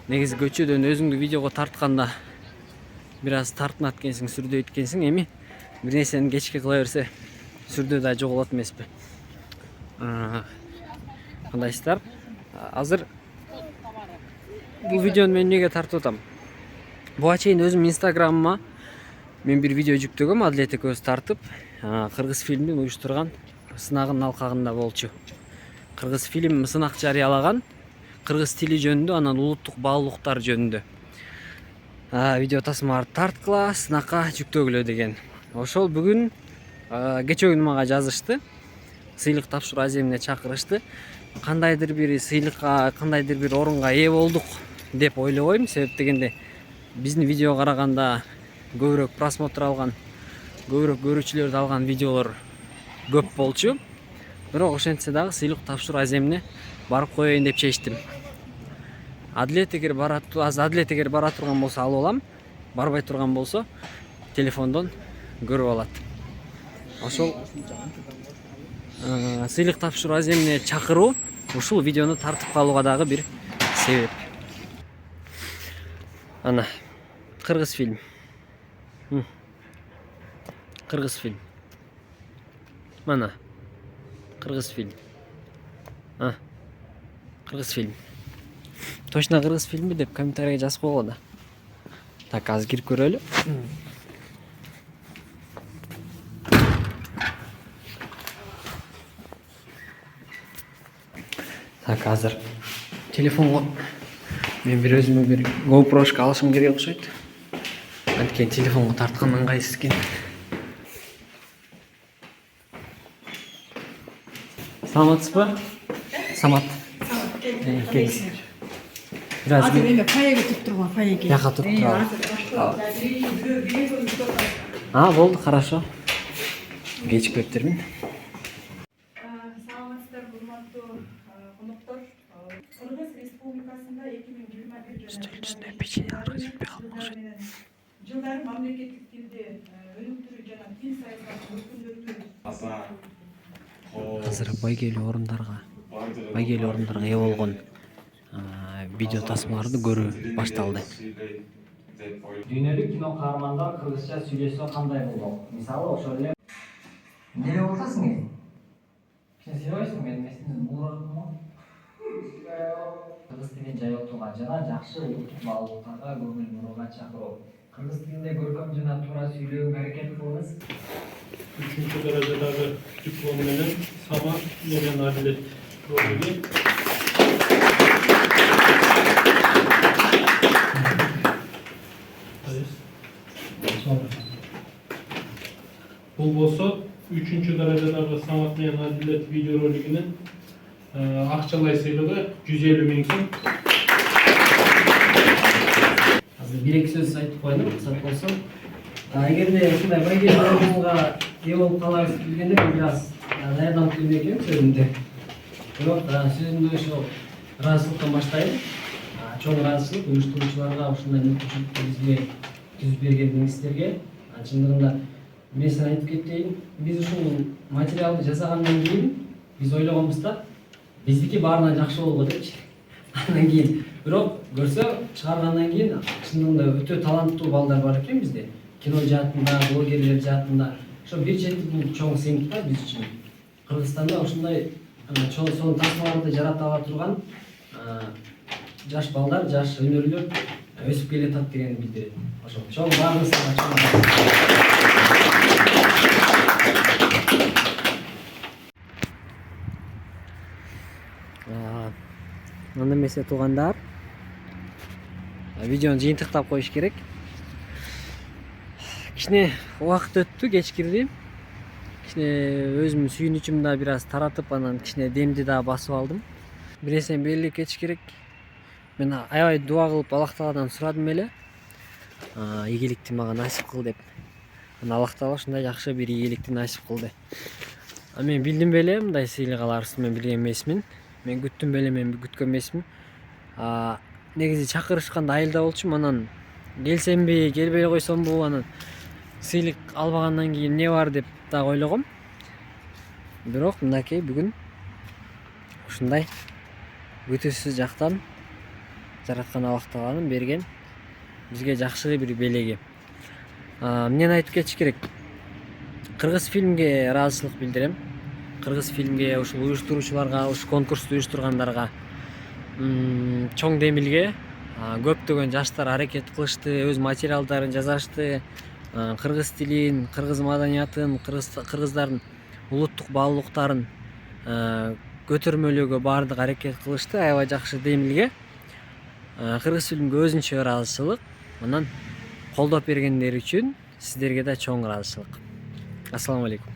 Негизи көчөдөн өзүңдү видеого тартканда biraz тартынат экенсиң, сүрдөйт экенсиң, эми бир нерсени кечке кыла берсе сүрдөө да жоголот эмеспи? Кандайсыздар? Азыр бул видеону мен эмнеге тартып атам? Буга чейин өзүм инстаграмыма мен бир видео жүктөгөм, Адилет экөөбүз тартып, кыргыз фильмдин уюштурган сынагынын алкагында болчу. Кыргыз фильм сынак жарыялаган, кыргыз тили жөнүндө, анан улуттук баалуулуктар жөнүндө. Видео тасмаларды тарткыла, сынакка жүктөгүлө деген. Ошол бүгүн кечээ күнү мага жазышты. Сыйлык тапшыруу аземине чакырышты. Кандайдыр бир сыйлыкка, кандайдыр бир орунга ээ болдук деп ойлобойм. Себеп дегенде биздин видео караганда көбүрөөк просмотр алган, көбүрөөк көрүүчүлөрдү алган видеолор көп болчу. Бирок ошентсе дагы сыйлык тапшыруу аземине барып коеюн деп чечтим. Адилет эгер бара турган болсо алып алам, барбай турган болсо телефондон көрүп алат. Ошол сыйлык тапшыруу аземине чакыруу ушул видеону тартып калууга дагы бир себеп. Ана кыргыз фильм. Кыргыз фильм. Мана кыргыз фильм. Кыргыз фильм. Точно кыргыз фильми деп комментарийге жазып койгула да. Так, азыр кирип көрөлү. Так, азыр телефонго мен бир өзүмө бир GoPro'шка алышым керек окшойт. Анткени телефонго тарткан ыңгайсыз экен. Саламатсызбы? Самат. Келиңиз. Азыр эме фаеге туруп турган, фаеге. Жака туруп турабы? Болду, хорошо. Кечип кептермин. Саламатсыздар, урматтуу коноктор. Кыргыз Республикасында 2021 жылдары мамлекеттик тилди өнүктүрүү жана тил саясатын өркүндөтүү Азыр байгелүү орундарга ээ болгон видео тасмаларды көрүү башталды. Дүйнөлүк кино каармандар кыргызча сүйлөсө кандай болмок? Мисалы, ошол эле эмне деп атасың эми? Сен сыйлайсың, мен эсимден уураттым. Кыргыз тилин жайылтууга жана жакшы улуттук баалуулуктарга көңүл бурууга чакыруу. Кыргыз тилинде көркөм жана туура сүйлөөгө аракет кылыңыз. 3-даражадагы диплом менен Самат менен Адилет ролуна. Бул болсо 3-даражадагы Самат менен Адилет видеоролигинин акчалай сыйлыгы 150 000 сом. Азыр бир-эки сөз айтып коеюн, рұқсат болсо. Эгерде ушундай байгелүүга ээ болуп калабыз дегенде мен бир аз даярданып келген экенмин сөзүмдө. Бирок сөзүмдү ошо ыраазычылыктан баштайм. Чоң ыраазычылык уюштуруучуларга, ушундай мүмкүнчүлүктү бизге түзүп бергениңиздерге. Чындыгында мен сине айтып кетейин, биз ушул материалды жасагандан кийин биз ойлогонбуз да, биздики баарынан жакшы болго депчи. Андан кийин бирок көрсө чыгаргандан кийин чындыгында өтө таланттуу балдар бар экен бизде. Кино жаатында, блогерлер жаатында. Ошо бир чети бул чоң сыймык да биз үчүн. Кыргызстанда ушундай чоң тасмаларды жарата ала турган жаш балдар, жаш өнөрлөр өсүп келатат дегенди билдирет. Ошо чоң баарыбызга чоң анда эмесе туугандар, видеону жыйынтыктап коюш керек. Кичине убакыт өттү, кеч кирди. Кичине өзүмдүн сүйүнүчүмдү да бир аз таратып, анан кичине демди да басып алдым. Бир нерсени белгилеп кетиш керек. Мен аябай дуа кылып Аллах Тааладан сурадым эле. Ийгиликти мага насип кыл деп. Анан Аллах Таала ушундай жакшы бир ийгиликти насип кылды. Мен билдим беле мындай сыйлык аларыбызды, мен билген эмесмин. Мен күттүм беле, мен күткөн эмесмин. Негизи чакырышканда айылда болчумун, анан келсемби, келбей эле койсомбу, анан сыйлык албагандан кийин эмне бар деп дагы ойлогом. Бирок мынакей бүгүн ушундай бүтүсүз жактан жараткан Аллах Тааланын берген бизге жакшы бир белеги. Эмнени айтып кетиш керек? Кыргыз фильмге ыраазычылык билдирем. Кыргыз фильмге ушул уюштуруучуларга, ушул конкурсту уюштургандарга чоң демилге. Көптөгөн жаштар аракет кылышты, өз материалдарын жазашты. Кыргыз тилин, кыргыз маданиятын, кыргыздардын улуттук баалуулуктарын көтөрмөлөөгө баардык аракет кылышты. Аябай жакшы демилге. Кыргыз фильмге өзүнчө ыраазычылык. Анан колдоп бергендери үчүн сиздерге да чоң ыраазычылык. Ассаламу алейкум.